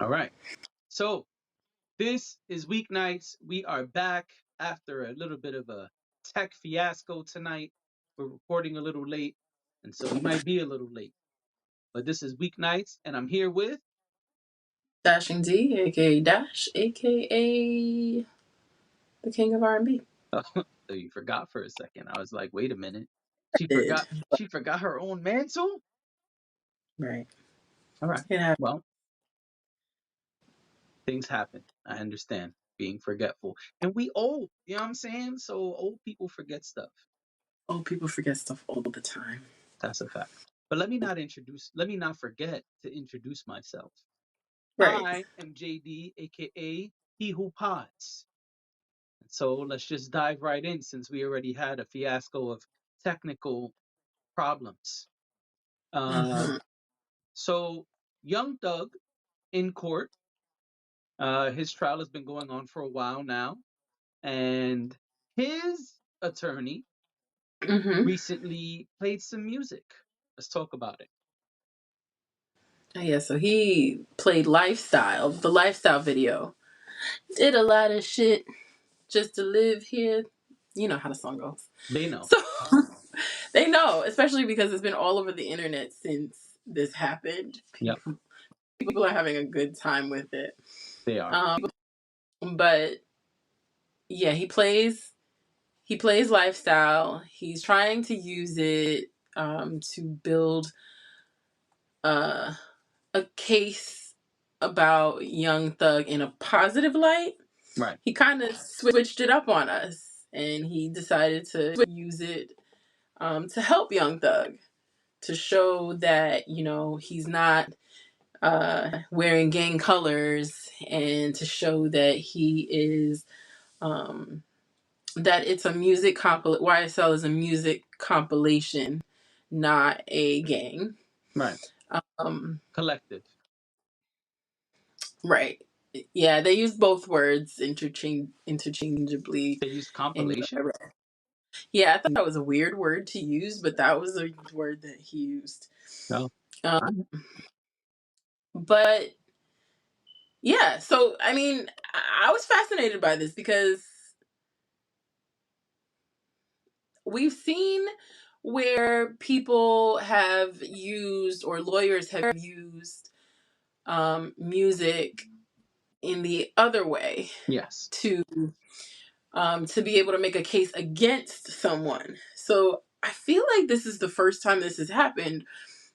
All right. So this is Weeknights. We are back after a little bit of a tech fiasco tonight. We're recording a little late, and so we might be a little late. But this is Weeknights, and I'm here with. Dashing D, aka Dash, aka the King of R&B. So you forgot for a second. I was like, wait a minute. I She did. forgot. She forgot her own mantle. Right. All right. It happened. Well, things happen. I understand being forgetful, and we old. You know what I'm saying? So old people forget stuff. Oh, people forget stuff all the time. That's a fact. But let me not forget to introduce myself. Right. I am JD, aka He Who Pods. So let's just dive right in since we already had a fiasco of technical problems. Uh, Mm-hmm. so Young Thug in court, his trial has been going on for a while now, and his attorney Mm-hmm. recently played some music. Let's talk about it. Oh, yeah, so he played Lifestyle, the Lifestyle video. Did a lot of shit just to live here. You know how the song goes. They know. So they know, especially because it's been all over the internet since this happened. Yep, People are having a good time with it. they are. Um, but yeah, he plays Lifestyle. He's trying to use it to build uh, a case about Young Thug in a positive light. Right. He kind of switched it up on us, and he decided to use it to help Young Thug, to show that he's not wearing gang colors, and to show that he is um, that it's a music YSL is a music compilation, not a gang. Right. Um, Collective. right. Yeah, they use both words interchangeably They used in what I compilation. read. Yeah, I thought that was a weird word to use, but that was the word that he used. No. Um, but yeah, so I mean, I was fascinated by this because we've seen where people have used, or lawyers have used, music in the other way Yes. to be able to make a case against someone. So I feel like this is the first time this has happened,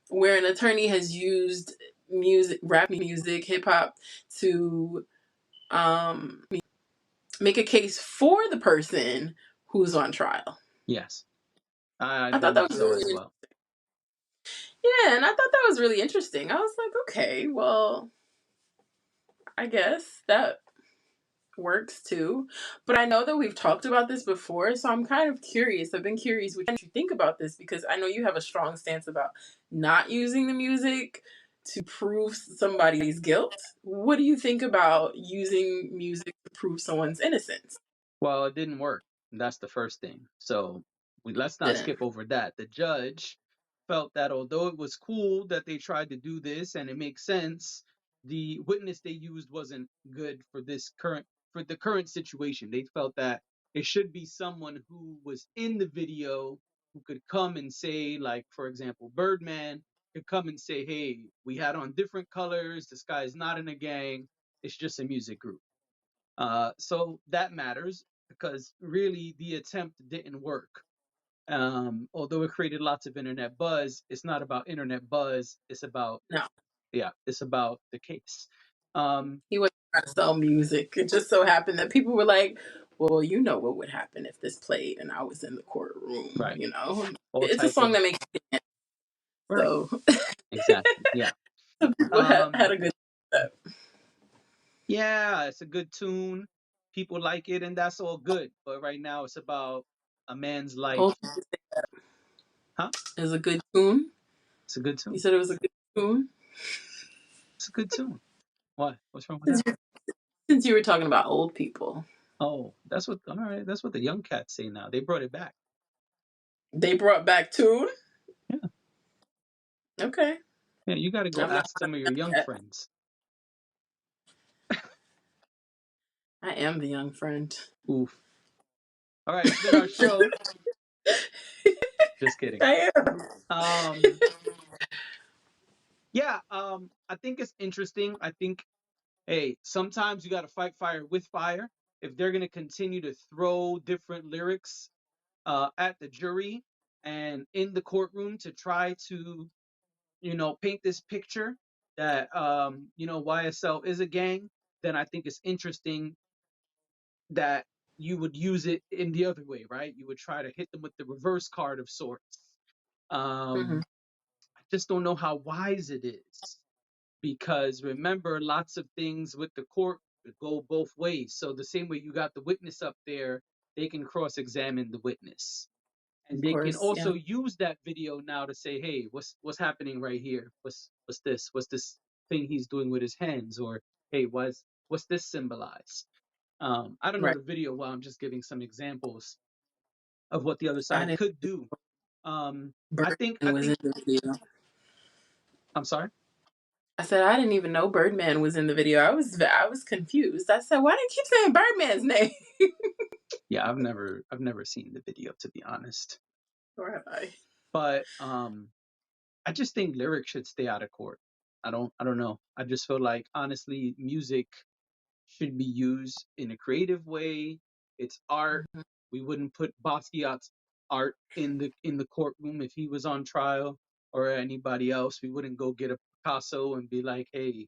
where an attorney has used music, rap music, hip hop, to um, make a case for the person who's on trial. Yes. I I thought that believe was so as really, well. yeah, and I thought that was really interesting. I was like, okay, well, I guess that works too. But I know that we've talked about this before, so I'm kind of curious. I've been curious what you think about this, because I know you have a strong stance about not using the music to prove somebody's guilt. What do you think about using music to prove someone's innocence? Well, it didn't work. That's the first thing. So let's not Didn't. skip over that. The judge felt that although it was cool that they tried to do this and it makes sense, the witness they used wasn't good for the current situation. They felt that it should be someone who was in the video who could come and say, like, for example, Birdman could come and say, hey, we had on different colors. This guy is not in a gang. It's just a music group. So that matters because really the attempt didn't work. Although it created lots of internet buzz, it's not about internet buzz. It's about, No. yeah, it's about the case. Um, He wasn't trying to sell music. It just so happened that people were like, well, you know what would happen if this played and I was in the courtroom, right. you know? All It's a type song of, that makes sense. right. So Exactly. Yeah. people had Um, a good time. yeah, it's a good tune. People like it and that's all good. But right now it's about a man's life. Old people say Huh? it was a good tune. It's a good You tune. said it was a good tune? It's a good tune. What? What's wrong with Since that? you, since you were talking about old people, Oh, all right. That's what the young cats say now. They brought it back. they brought back tune? Yeah. Okay. Yeah, you got to go I'm not ask some of your young yet. friends. I am the young friend. Oof. All right, it's been our show. Just kidding. I am. Um, yeah, I think it's interesting. I think, hey, sometimes you got to fight fire with fire. If they're going to continue to throw different lyrics at the jury and in the courtroom to try to, paint this picture that, YSL is a gang, then I think it's interesting that you would use it in the other way, right? You would try to hit them with the reverse card of sorts. Hmm. I just don't know how wise it is because remember, lots of things with the court go both ways. So the same way you got the witness up there, they can cross-examine the witness, and Of they can course, yeah. also use that video now to say, "Hey, what's happening right here? What's this? What's this thing he's doing with his hands?" Or, "Hey, what's this symbolize?" I don't know Right. the video well. I'm just giving some examples of what the other I side didn't could do. Um, I think Birdman I was in think the video. I'm sorry. I said I didn't even know Birdman was in the video. I was confused. I said, why do you keep saying Birdman's name? Yeah, I've never seen the video to be honest. Or have I? But I just think lyrics should stay out of court. I don't know. I just feel like honestly, music should be used in a creative way. It's art. Mhm. We wouldn't put Basquiat's art in the courtroom if he was on trial or anybody else. We wouldn't go get a Picasso and be like, "Hey,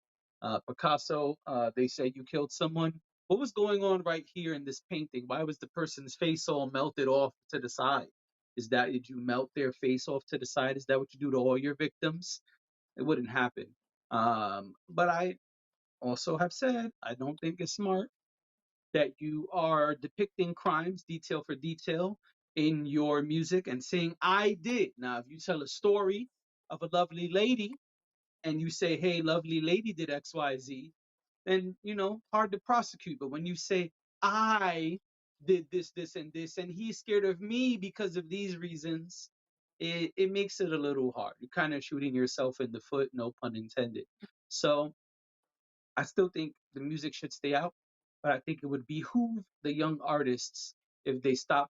Picasso, they say you killed someone. What was going on right here in this painting? Why was the person's face all melted off to the side? Did you melt their face off to the side? Is that what you do to all your victims?" It wouldn't happen. But I also have said I don't think it's smart that you are depicting crimes detail for detail in your music and saying I did. Now, if you tell a story of a lovely lady and you say, "Hey, lovely lady did XYZ," then hard to prosecute. But when you say I did this, and this, and he's scared of me because of these reasons, it makes it a little hard. You're kind of shooting yourself in the foot, no pun intended. So I still think the music should stay out, but I think it would behoove the young artists if they stop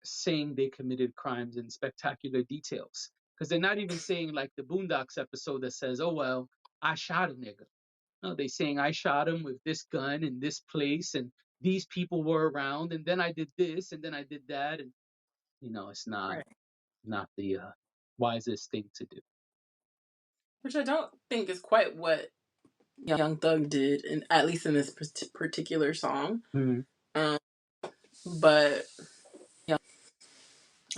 saying they committed crimes in spectacular details. Because they're not even saying like the Boondocks episode that says, "Oh well, I shot a nigga." No, they saying I shot him with this gun in this place and these people were around and then I did this and then I did that, and it's not Right. not the wisest thing to do. Which I don't think is quite what Young Thug did, and at least in this particular song. Hmm. Um, but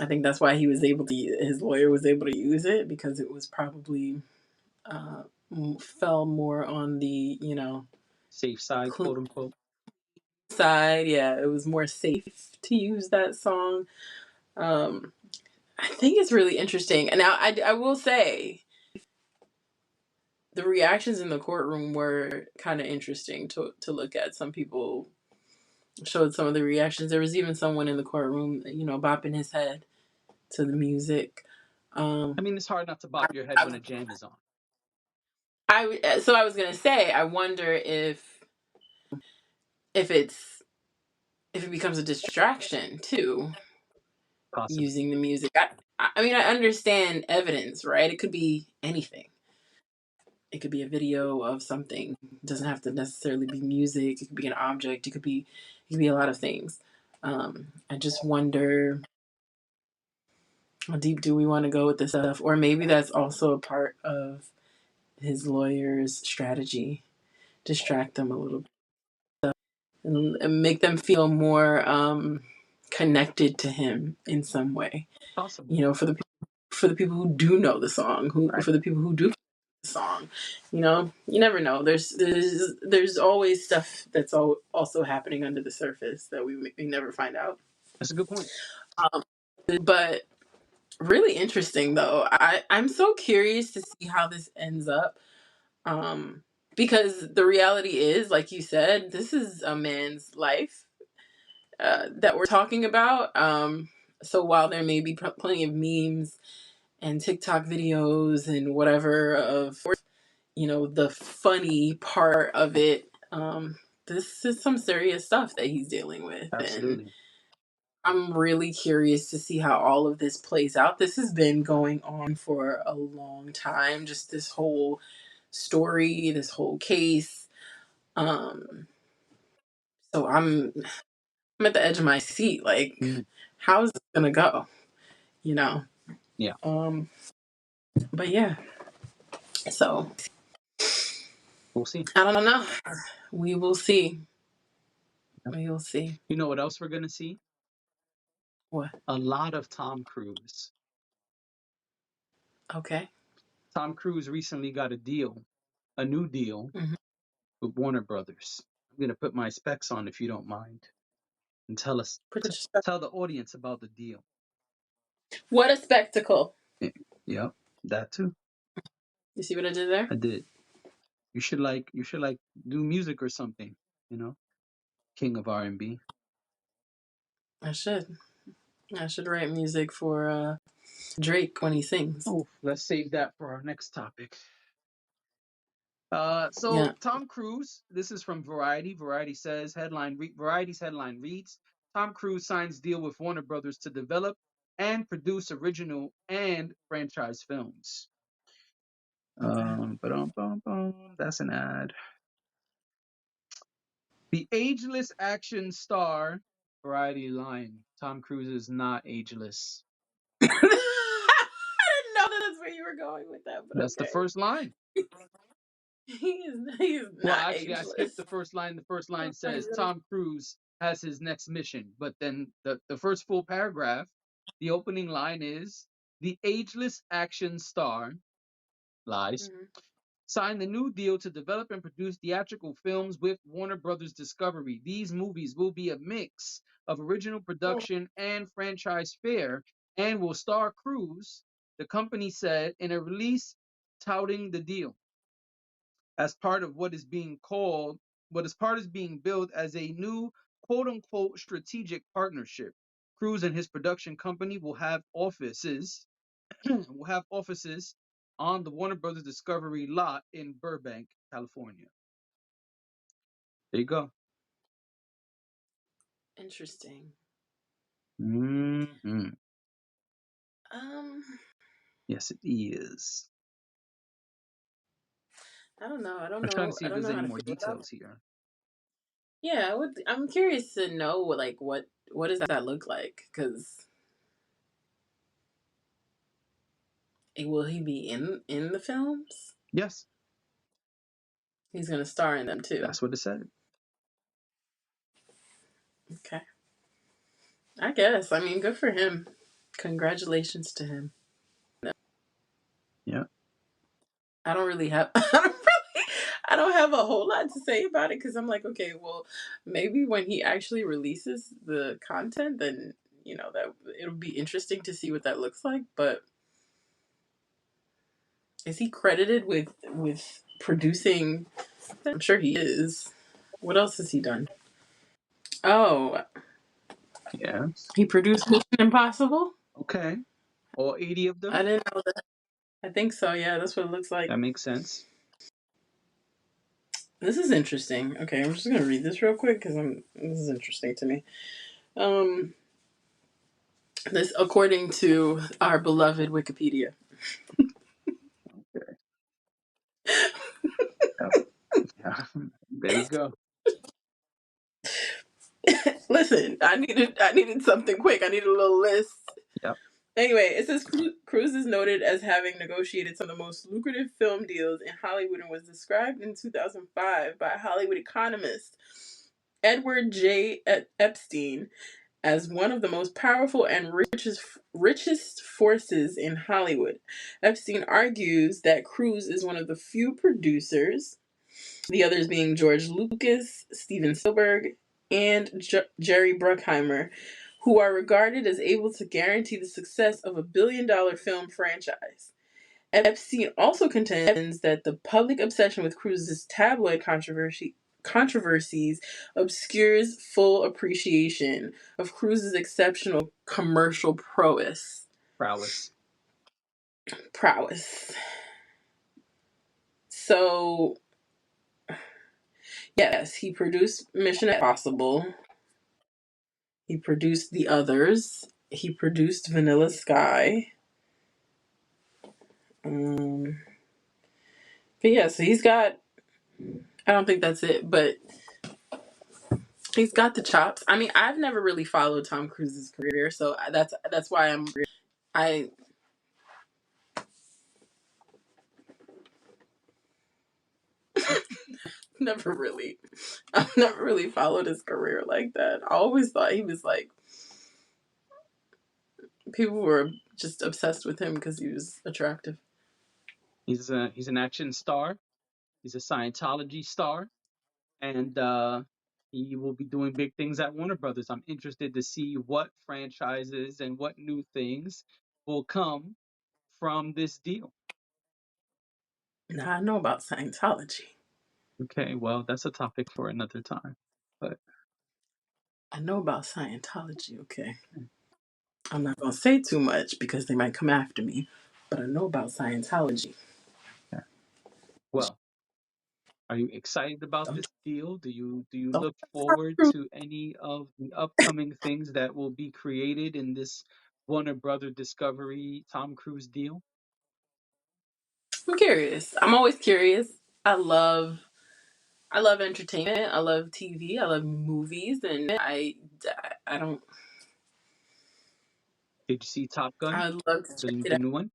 I think that's why he was able to. His lawyer was able to use it because it was probably uh, fell more on the Safe side, clean quote unquote. side. Yeah, it was more safe to use that song. Um, I think it's really interesting. And now I will say the reactions in the courtroom were kind of interesting to look at. Some people showed some of the reactions. There was even someone in the courtroom, bopping his head to the music. I Um, mean, it's hard not to bop your head when a jam is on. so I was gonna say, I wonder if it's if it becomes a distraction too, Possibly. using the music. I mean, I understand evidence, right? It could be anything. It could be a video of something. It doesn't have to necessarily be music. It could be an object. It could be a lot of things. I just wonder how deep do we want to go with this stuff, or maybe that's also a part of his lawyer's strategy, distract them a little bit and make them feel more connected to him in some way. Possibly. For the people who do know the song, who Right. for the people who do the song, you never know. There's always stuff that's also happening under the surface that we never find out. That's a good point. Um, but really interesting though. I'm so curious to see how this ends up. Um, because the reality is, like you said, this is a man's life that we're talking about. So while there may be plenty of memes and TikTok videos and whatever of the funny part of it, this is some serious stuff that he's dealing with, and Absolutely. I'm really curious to see how all of this plays out. This has been going on for a long time, just this whole story, this whole case. Um, so I'm at the edge of my seat. Like, Mm, how is this gonna go? You know. yeah, Um, but yeah. So we'll see. I don't know. We will see. Yeah. We will see. You know what else we're gonna see? What? A lot of Tom Cruise. Okay. Tom Cruise recently got a new deal Hmm. with Warner Brothers. I'm gonna put my specs on if you don't mind, and Put your stuff. tell the audience about the deal. What a spectacle! Eh, Yep, that too. You see what I did there? I did. You should like do music or something. You know, King of R&B. I should. I should write music for Drake when he sings. Oh, let's save that for our next topic. Yeah. So Tom Cruise, this is from Variety. Variety's headline reads: Tom Cruise signs deal with Warner Brothers to develop and produce original and franchise films. Okay. That's an ad. The ageless action star, Variety line. Tom Cruise is not ageless. I didn't know that that's where you were going with that, but That's the okay. first line. He is Well, not actually, I skipped ageless. the first line. The first line Oh my says goodness. Tom Cruise has his next mission. But then the first full paragraph, the opening line is: the ageless action star, lies, Mhm. signed the new deal to develop and produce theatrical films with Warner Brothers Discovery. These movies will be a mix of original production and franchise fare and will star Cruise, the company said in a release touting the deal as part of what is part is being billed as a new quote unquote strategic partnership. Cruz and his production company will have offices will have offices on the Warner Brothers Discovery lot in Burbank, California. There you go. Interesting. Hmm. Um, Yes, it is. I don't know. I don't I'm trying to know. see I if don't there's know any how to more feel about. details here. Yeah, I'm curious to know like what does that look like? Because will he be in the films? Yes, He's gonna star in them too. that's what it said. Okay, I guess. I mean, good for him. Congratulations to him. Yeah. I don't really have. I don't have a whole lot to say about it because I'm like, okay, well, maybe when he actually releases the content, then that it'll be interesting to see what that looks like. But is he credited with producing? I'm sure he is. What else has he done? Oh, Yes. he produced Mission Impossible. Okay. All 80 of I them. didn't know that. I think so. Yeah, that's what it looks like. That makes sense. This is interesting. Okay, I'm just gonna read this real quick because this is interesting to me. Um, this according to our beloved Wikipedia. Okay. Yep. Yeah. There you go. Listen, I needed something quick. I needed a little list. Yep. Anyway, it says Cruz is noted as having negotiated some of the most lucrative film deals in Hollywood and was described in 2005 by Hollywood economist Edward J. Epstein as one of the most powerful and richest forces in Hollywood. Epstein argues that Cruz is one of the few producers, the others being George Lucas, Steven Spielberg, and Jerry Bruckheimer, who are regarded as able to guarantee the success of a billion-dollar film franchise. Epstein also contends that the public obsession with Cruz's tabloid controversies obscures full appreciation of Cruz's exceptional commercial Prowess. prowess. So Yes, he produced Mission Impossible. He produced The Others. He produced Vanilla Sky. Um, but yeah, so he's got. I don't think that's it, but he's got the chops. I mean, I've never really followed Tom Cruise's career, so that's why I never really I've never really followed his career like that. I always thought he was like people were just obsessed with him because he was attractive. He's an action star. He's a Scientology star, and he will be doing big things at Warner Brothers. I'm interested to see what franchises and what new things will come from this deal. Now I know about Scientology. Okay, well, that's a topic for another time. But I know about Scientology, okay. I'm not gonna say too much because they might come after me, but I know about Scientology. yeah. Well, are you excited about Don't this deal? Do you don't look forward to any of the upcoming things that will be created in this Warner Brother Discovery Tom Cruise deal? I'm curious. I'm always curious. I love I love entertainment. I love TV. I love movies, and I don't. Did you see Top Gun, I'd love to check it the out. new one?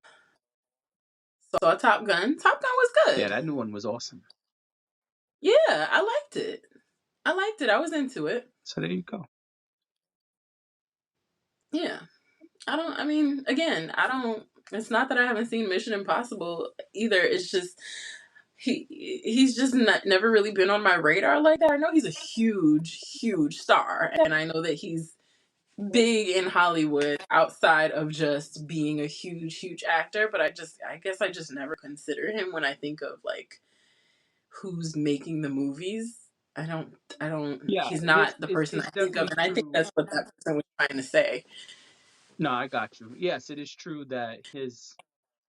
Saw Top Gun. Top Gun was Yeah, good. that new one was awesome. Yeah, I liked it. I liked it. I was into it. So there you go. Yeah. I don't. I mean, again, I don't. It's not that I haven't seen Mission Impossible either. It's just he's just never really been on my radar like that. I know he's a huge star, and I know that he's big in Hollywood outside of just being a huge actor, but I guess I just never consider him when I think of like who's making the movies. I don't Yeah, he's it is. not the person It's I think of, definitely and I think true. that's what that person was trying to say. No, I got you. Yes, it is true that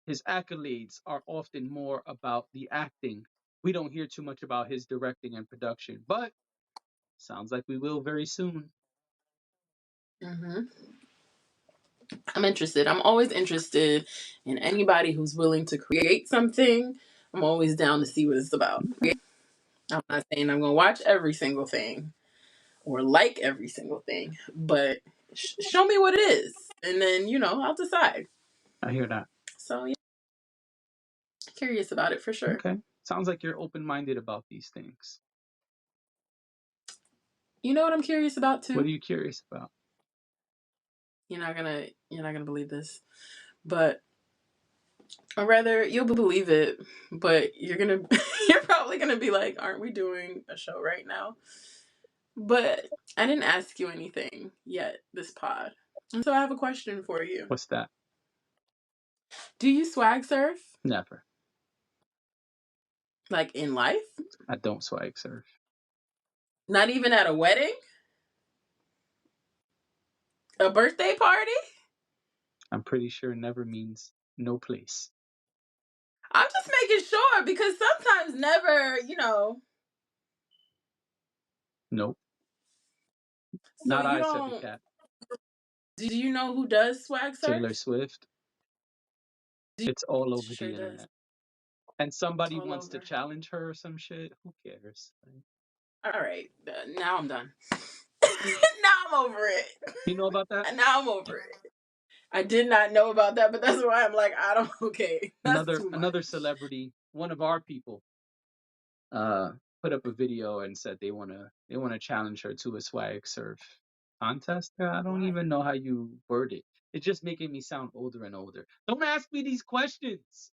his accolades are often more about the acting. We don't hear too much about his directing and production, but sounds like we will very soon. hmm I'm interested. I'm always interested in anybody who's willing to create something. I'm always down to see what it's about. Okay. I'm not saying I'm going to watch every single thing or like every single thing, but show me what it is. And then, I'll decide. I hear that. So, yeah, curious about it for sure. Okay. Sounds like you're open-minded about these things. You know what I'm curious about What are too? you curious about? You're not gonna believe this, but or rather, you'll believe it, but you're probably gonna be like, "Aren't we doing a show right now?" But I didn't ask you anything yet this pod, and so I have a question for you. What's that? Do you swag surf Never. like in life? I don't swag surf. Not even at a wedding, a birthday party? I'm pretty sure never means no place. I'm just making sure because sometimes never. Nope. So Not you I, said the don't. cat. Do you know who does swag Taylor surf? Swift. It's all over the Sure does. internet. And somebody All wants to over. challenge her or some shit. Who cares? All right. Now I'm done. Now I'm over it. You know about that? Now I'm over it. I did not know about that, but that's why I'm like, I don't. Okay, that's too Another much. celebrity, one of our people, uh, put up a video and said they wanna challenge her to a swag surf contest. I don't Why? even know how you word it. It's just making me sound older and older. Don't ask me these questions.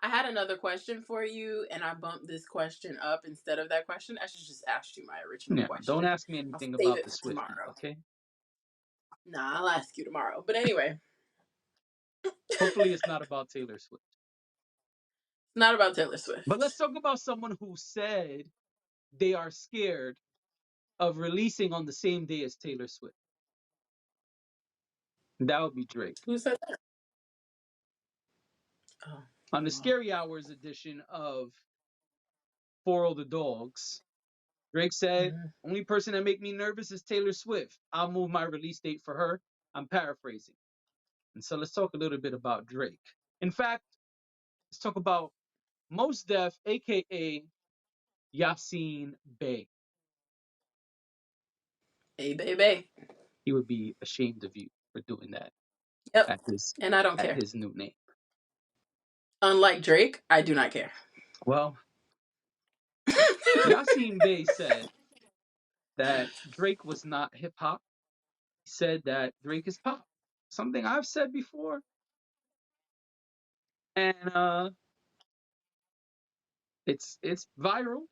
I had another question for you, and I bumped this question up instead of that question. I should just ask you my original Yeah, don't question. ask me I'll anything save about it the for Swifties, tomorrow. okay? Nah, I'll ask you tomorrow. But anyway, Hopefully it's not about Taylor Swift. it's not about Taylor But let's Swift. talk about someone who said they are scared of releasing on the same day as Taylor Swift. That would be Drake. Who said that? Oh, On the well, Scary Hours edition of for all the dogs. Drake said, Mhm. only person that make me nervous is Taylor Swift. I'll move my release date for her. I'm paraphrasing. And so let's talk a little bit about Drake. In fact, let's talk about Mos Def, aka Yasiin Bey. Hey, baby. He would be ashamed of you for doing that Yep. at his And I don't at care. his new name. Unlike Drake, I do not care. Well, Yasiin Bey said that Drake was not hip hop. He said that Drake is pop. Something I've said before. And it's viral.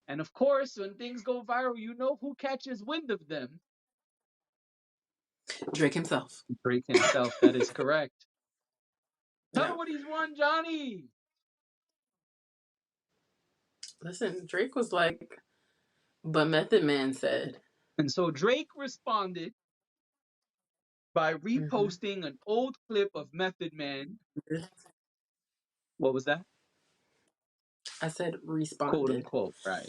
And of course, when things go viral, you know who catches wind of them? Drake himself. Drake himself. That is correct. Tell Yeah. him what he's won, Johnny. Listen, Drake was like, but Method Man said. And so Drake responded by Mm-hmm. reposting an old clip of Method Man. What was that? I said Quote responded unquote, right?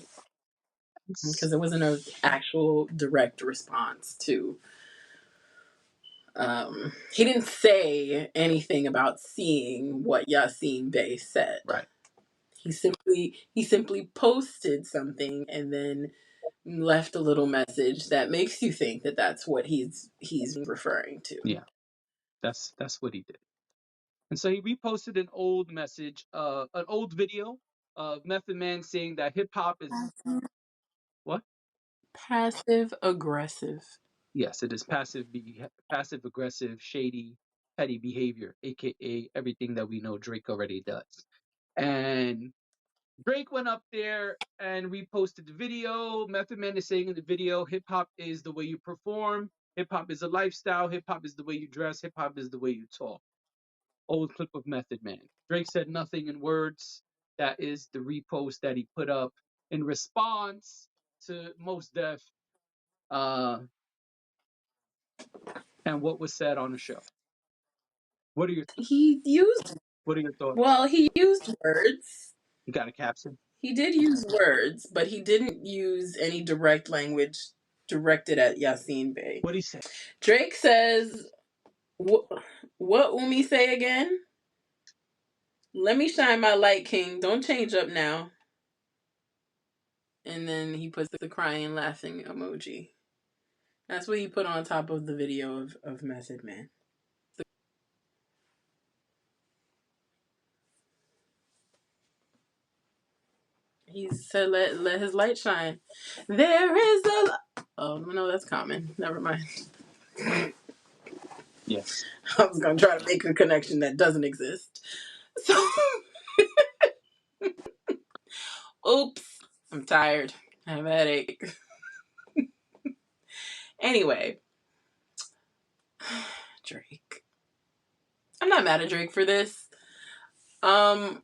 because it wasn't an actual direct response to. He didn't say anything about seeing what Yasiin Bey said. Right. He simply posted something and then left a little message that makes you think that that's what he's referring to. Yeah. That's what he did. And so he reposted an old message, an old video of Method Man saying that hip hop is what? Passive aggressive. Yes, it is passive aggressive, shady, petty behavior, aka everything that we know Drake already does. And Drake went up there and reposted the video. Method Man is saying in the video, hip hop is the way you perform, hip hop is a lifestyle, hip hop is the way you dress, hip hop is the way you talk. Old clip of Method Man. Drake said nothing in words. That is the repost that he put up in response to Mos Def uh, and what was said on the show. What are your He used What are your thoughts? Well, he used words. You got a caption? He did use words, but he didn't use any direct language directed at Yasiin Bey. What do you say? Drake says, what Umi say again? Let me shine my light, King. Don't change up now. And then he puts the crying, laughing emoji. That's what he put on top of the video of Method Man. He said, let his light shine. There is a... Oh, no, that's Common. Never mind. Yes. I was going to try to make a connection that doesn't exist. So, oops. I'm tired. I have a headache. Anyway, Drake. I'm not mad at Drake for this. I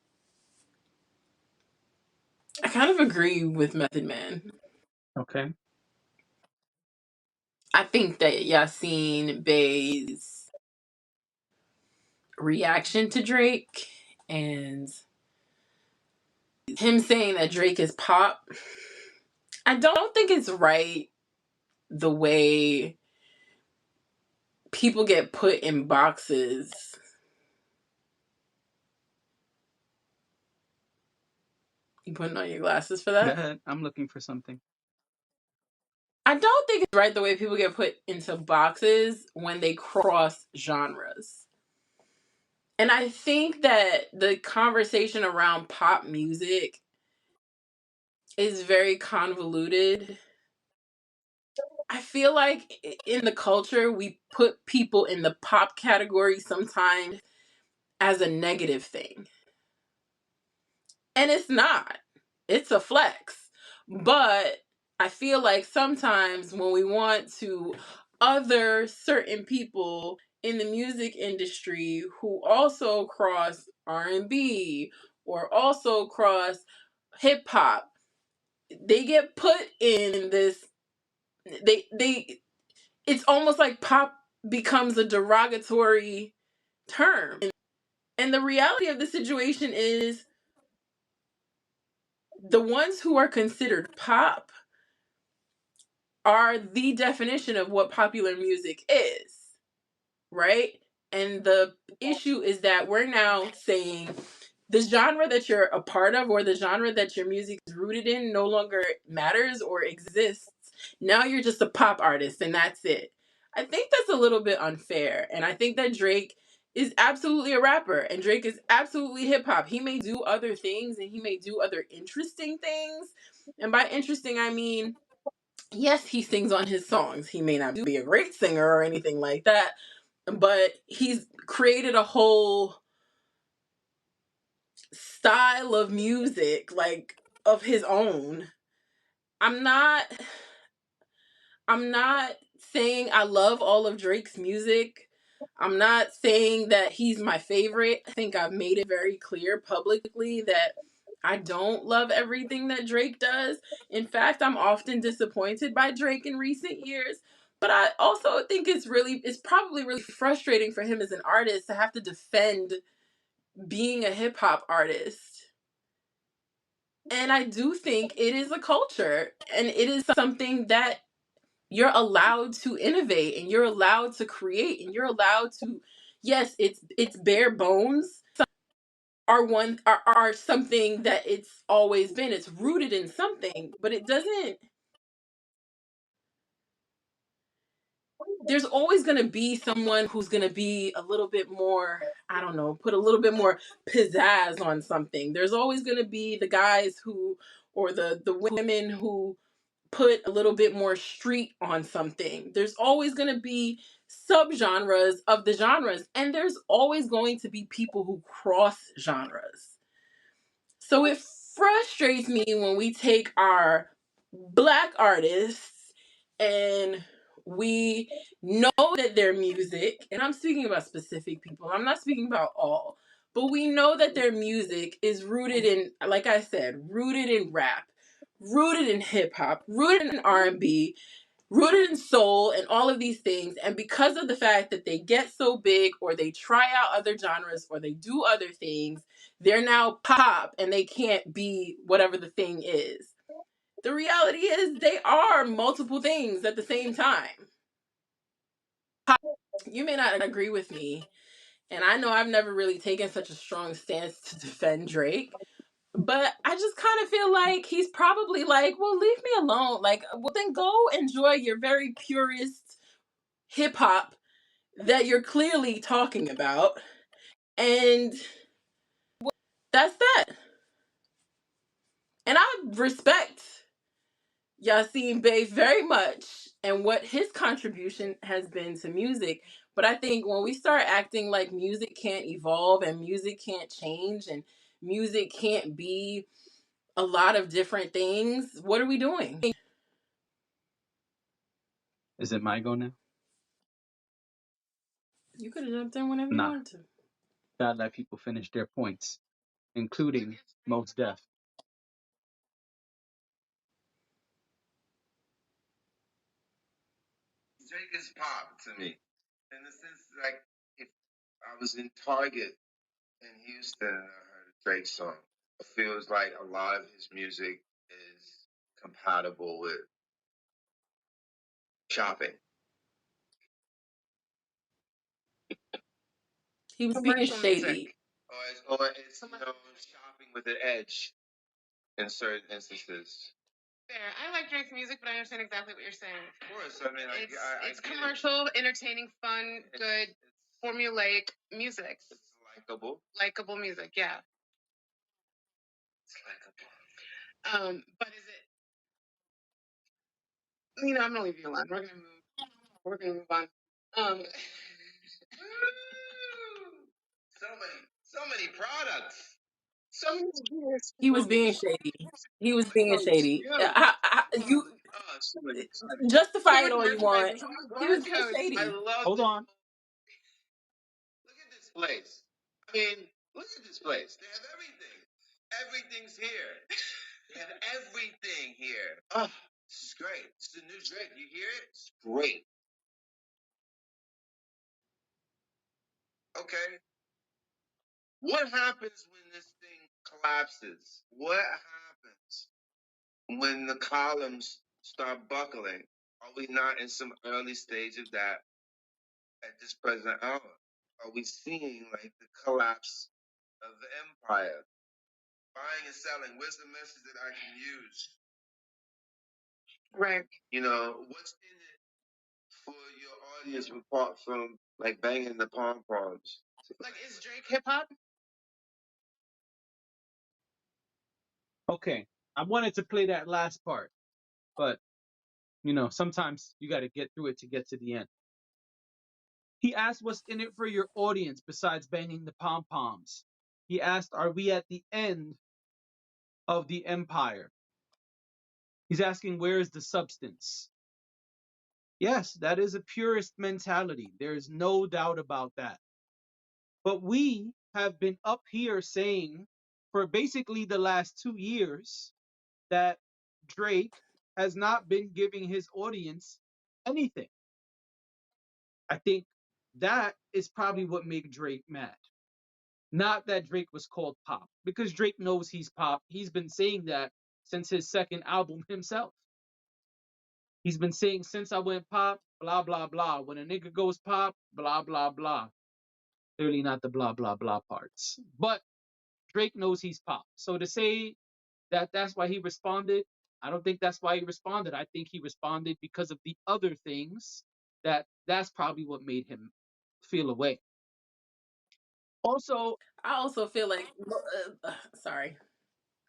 kind of agree with Method Man. Okay. I think that Yasiin Bey's reaction to Drake and him saying that Drake is pop, I don't think it's right the way people get put in boxes. You putting on your glasses for Go that? ahead. I'm looking for something. I don't think it's right the way people get put into boxes when they cross genres. And I think that the conversation around pop music is very convoluted. I feel like in the culture, we put people in the pop category sometimes as a negative thing. And it's not, it's a flex. But I feel like sometimes when we want to other certain people in the music industry who also cross R&B or also cross hip hop, they get put in this they it's almost like pop becomes a derogatory term. And the reality of the situation is the ones who are considered pop are the definition of what popular music is, right? And the issue is that we're now saying the genre that you're a part of or the genre that your music is rooted in no longer matters or exists. Now you're just a pop artist and that's it. I think that's a little bit unfair. And I think that Drake is absolutely a rapper and Drake is absolutely hip hop. He may do other things and he may do other interesting things. And by interesting, I mean, yes, he sings on his songs. He may not be a great singer or anything like that, but he's created a whole style of music like of his own. I'm not I'm not saying I love all of Drake's music. I'm not saying that he's my favorite. I think I've made it very clear publicly that I don't love everything that Drake does. In fact, I'm often disappointed by Drake in recent years. But I also think it's probably really frustrating for him as an artist to have to defend being a hip hop artist. And I do think it is a culture and it is something that you're allowed to innovate and you're allowed to create and you're allowed to, yes, it's bare bones are something that it's always been. It's rooted in something, but it doesn't there's always going to be someone who's going to be a little bit more, I don't know, put a little bit more pizzazz on something. There's always going to be the guys who or the women who put a little bit more street on something. There's always going to be subgenres of the genres, and there's always going to be people who cross genres. So it frustrates me when we take our black artists and we know that their music, and I'm speaking about specific people, I'm not speaking about all, but we know that their music is rooted in, like I said, rooted in rap, rooted in hip hop, rooted in R&B, rooted in soul and all of these things. And because of the fact that they get so big or they try out other genres or they do other things, they're now pop and they can't be whatever the thing is. The reality is they are multiple things at the same time. You may not agree with me, and I know I've never really taken such a strong stance to defend Drake, but I just kind of feel like he's probably like, well, leave me alone. Like, well, then go enjoy your very purist hip hop that you're clearly talking about. And that's that. And I respect Yasiin Bey very much and what his contribution has been to music. But I think when we start acting like music can't evolve and music can't change and music can't be a lot of different things, what are we doing? Is it my go now? You could have jumped in whenever you Nah. wanted to. Gotta let people finish their points, including Most Def. Drake is pop to me, in the sense like if I was in Target in Houston and I heard a Drake song, it feels like a lot of his music is compatible with shopping. He was being Commercial shady. music. Or it's shopping with an edge in certain instances. Fair. I like Drake's music, but I understand exactly what you're saying. Of course, I mean, it's commercial, entertaining, fun, good, formulaic music. It's likable music. Yeah. It's likable. But is it? I'm gonna leave you alone. We're gonna move. We're gonna move on. Um. so many products. So many years. He was being shady. He was being shady. You So many. justify it Forward all you want. merchandising. So many He was being barcodes. I shady. love. Hold on. Look at this place. I mean, look at this place. They have everything. Everything's here. They have everything here. Oh, this is great. It's the new Drake. You hear it? It's great. Okay. What happens when this thing collapses? What happens? when the columns start buckling? Are we not in some early stage of that at this present hour? Are we seeing like the collapse of the empire? Buying and selling, where's the message that I can use? Right. You know, what's in it for your audience apart from like banging the pom poms? Like, is Drake hip hop? Okay, I wanted to play that last part, but sometimes you got to get through it to get to the end. He asked, "What's in it for your audience besides banging the pom poms?" He asked, "Are we at the end of the empire?" He's asking, "Where is the substance?" Yes, that is a purist mentality. There is no doubt about that. But we have been up here saying for basically the last 2 years that Drake has not been giving his audience anything. I think that is probably what made Drake mad. Not that Drake was called pop, because Drake knows he's pop. He's been saying that since his second album himself. He's been saying, since I went pop, blah, blah, blah. When a nigga goes pop, blah, blah, blah. Clearly not the blah, blah, blah parts. But Drake knows he's pop. So to say that that's why he responded, I don't think that's why he responded. I think he responded because of the other things that's probably what made him feel away. Also, I also feel like, sorry,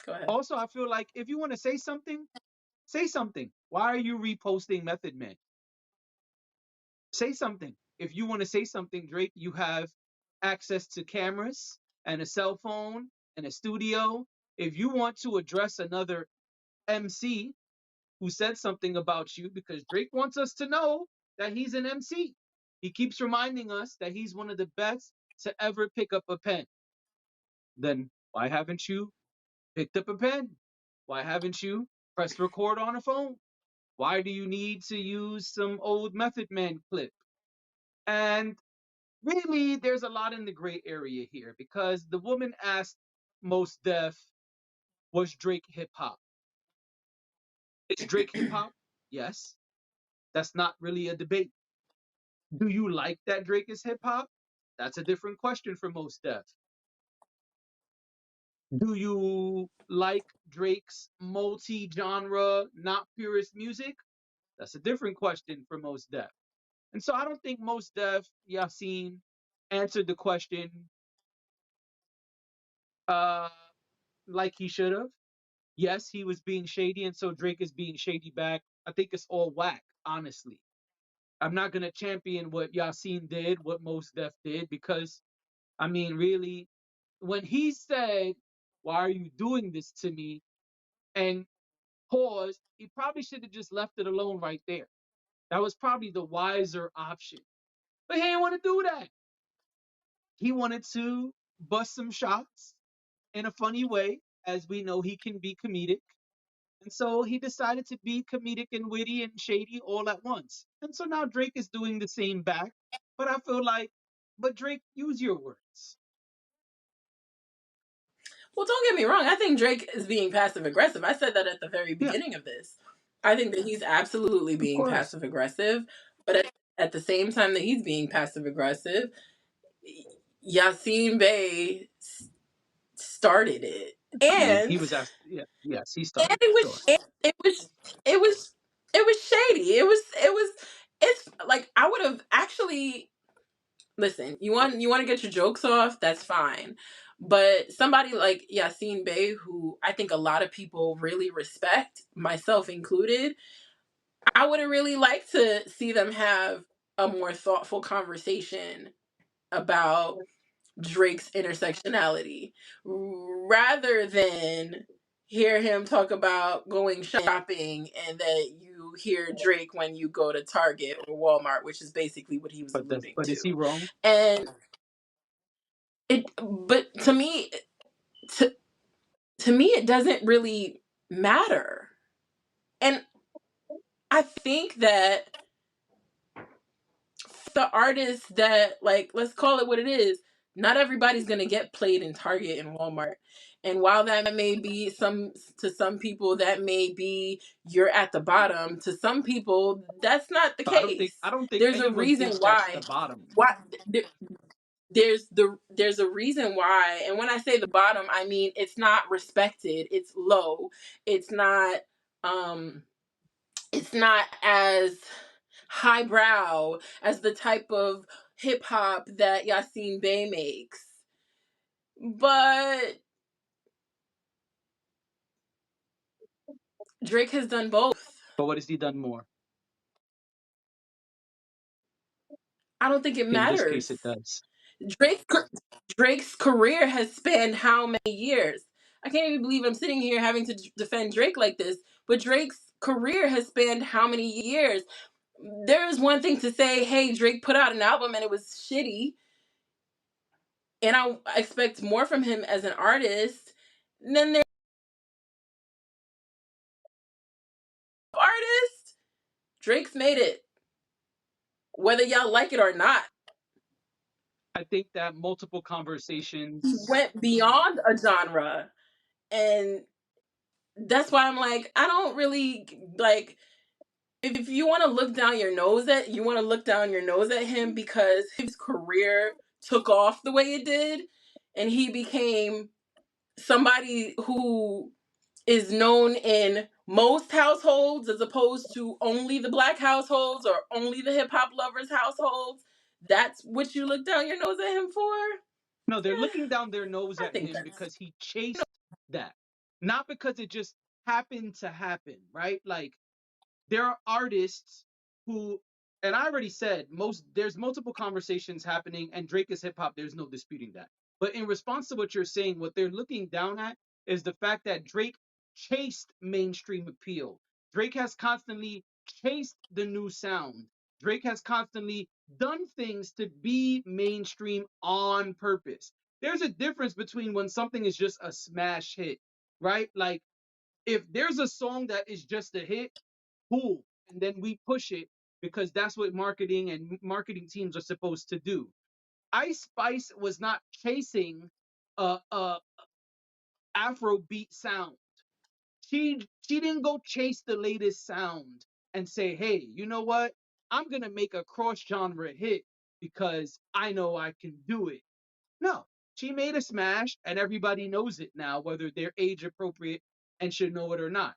go ahead. I feel like if you want to say something, say something. Why are you reposting Method Man? Say something. If you want to say something, Drake, you have access to cameras and a cell phone and a studio. If you want to address another MC who said something about you, because Drake wants us to know that he's an MC. He keeps reminding us that he's one of the best to ever pick up a pen. Then why haven't you picked up a pen? Why haven't you pressed record on a phone? Why do you need to use some old Method Man clip? And really, there's a lot in the gray area here because the woman asked Most Def, was Drake hip hop? Is Drake hip hop? Yes. That's not really a debate. Do you like that Drake is hip hop? That's a different question for Most Def. Do you like Drake's multi genre, not purist music? That's a different question for Most Def. And so I don't think Most Def, Yasiin, answered the question uh, like he should have. Yes, he was being shady, and so Drake is being shady back. I think it's all whack, honestly. I'm not gonna champion what Yasiin did, what Most Def did, because I mean, really, when he said, "Why are you doing this to me?" and paused, he probably should have just left it alone right there. That was probably the wiser option. But he didn't want to do that. He wanted to bust some shots in a funny way, as we know he can be comedic. And so he decided to be comedic and witty and shady all at once. And so now Drake is doing the same back. But I feel like, but Drake, use your words. Well, don't get me wrong. I think Drake is being passive aggressive. I said that at the very Yeah, beginning of this. I think that he's absolutely of being course. passive aggressive. But at the same time that he's being passive aggressive, Yasiin Bey started it. I mean, he And was asked, yeah, yes, he and started it, sure. it was it was it was shady. It's like I would have actually listen, you want to get your jokes off, that's fine. But somebody like Yasiin Bey, who I think a lot of people really respect, myself included, I would have really liked to see them have a more thoughtful conversation about Drake's intersectionality rather than hear him talk about going shopping and that you hear Drake when you go to Target or Walmart, which is basically what he was alluding But is he to. wrong? And but to, to me, it doesn't really matter. And I think that the artists that, like, let's call it what it is, not everybody's going to get played in Target and Walmart. And while that may be to some people, that may be you're at the bottom. To some people, that's not the So I case. don't think There's a anyone reason thinks that's the why. bottom. Why there's a reason why. And when I say the bottom, I mean it's not respected. It's low. It's not um it's not as highbrow as the type of hip hop that Yasiin Bey makes. But Drake has done both. But what has he done more? I don't think it In this case, matters. it does. Drake Drake's career has spanned how many years? I can't even believe I'm sitting here having to defend Drake like this. But Drake's career has spanned how many years? There is one thing to say, hey, Drake put out an album and it was shitty, and I expect more from him as an artist. And then there's artists. Drake's made it, whether y'all like it or not. I think that multiple He conversations. went beyond a genre, and that's why I'm like, I don't really like. If you want to look down your nose at, you want to look down your nose at him because his career took off the way it did, and he became somebody who is known in most households as opposed to only the black households or only the hip hop lovers households. That's what you look down your nose at him for? No, they're looking down their nose I at think him that's because he chased that, not because it just happened to happen, right? Like there are artists who, and I already said there's multiple conversations happening, and Drake is hip hop. There's no disputing that. But in response to what you're saying, what they're looking down at is the fact that Drake chased mainstream appeal. Drake has constantly chased the new sound. Drake has constantly done things to be mainstream on purpose. There's a difference between when something is just a smash hit, right? Like if there's a song that is just a hit, cool, and then we push it because that's what marketing and marketing teams are supposed to do. Ice Spice was not chasing a Afrobeat sound. She didn't go chase the latest sound and say, "Hey, you know what? I'm going to make a cross genre hit because I know I can do it." No. She made a smash and everybody knows it now whether they're age appropriate and should know it or not.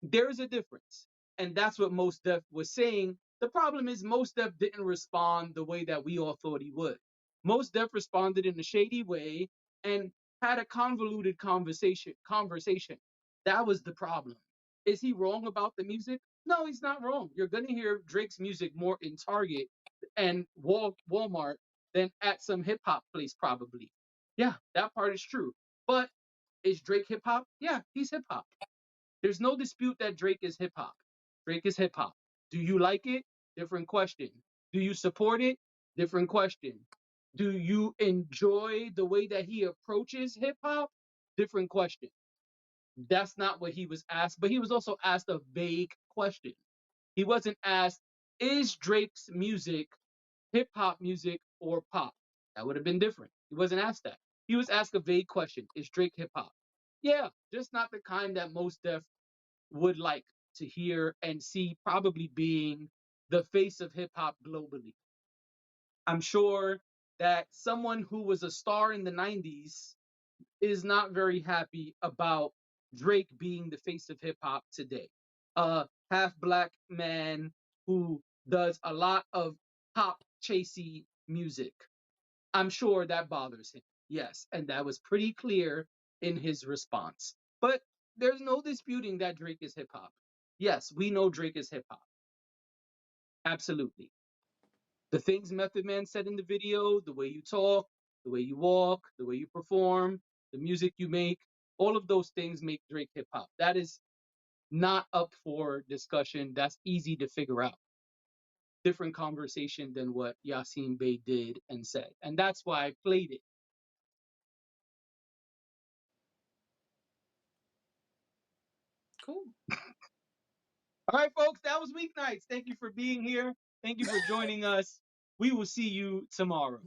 There's a difference. And that's what Most Def was saying. The problem is Most Def didn't respond the way that we all thought he would. Most Def responded in a shady way and had a convoluted conversation. That was the problem. Is he wrong about the music? No, he's not wrong. You're gonna hear Drake's music more in Target and Walmart than at some hip hop place, probably. Yeah, that part is true. But is Drake hip hop? Yeah, he's hip hop. There's no dispute that Drake is hip hop. Drake is hip hop. Do you like it? Different question. Do you support it? Different question. Do you enjoy the way that he approaches hip hop? Different question. That's not what he was asked, but he was also asked a vague question. He wasn't asked, is Drake's music hip hop music or pop? That would have been different. He wasn't asked that. He was asked a vague question, is Drake hip hop? Yeah, just not the kind that Most Def would like to hear and see, probably being the face of hip hop globally. I'm sure that someone who was a star in the 90s is not very happy about Drake being the face of hip hop today. A half black man who does a lot of pop chasey music. I'm sure that bothers him. Yes, and that was pretty clear in his response. But there's no disputing that Drake is hip hop. Yes, we know Drake is hip hop. Absolutely. The things Method Man said in the video, the way you talk, the way you walk, the way you perform, the music you make, all of those things make Drake hip hop. That is not up for discussion. That's easy to figure out. Different conversation than what Yasiin Bey did and said. And that's why I played it. cool. All right, folks, that was Weeknights. Thank you for being here. Thank you for joining us. We will see you tomorrow.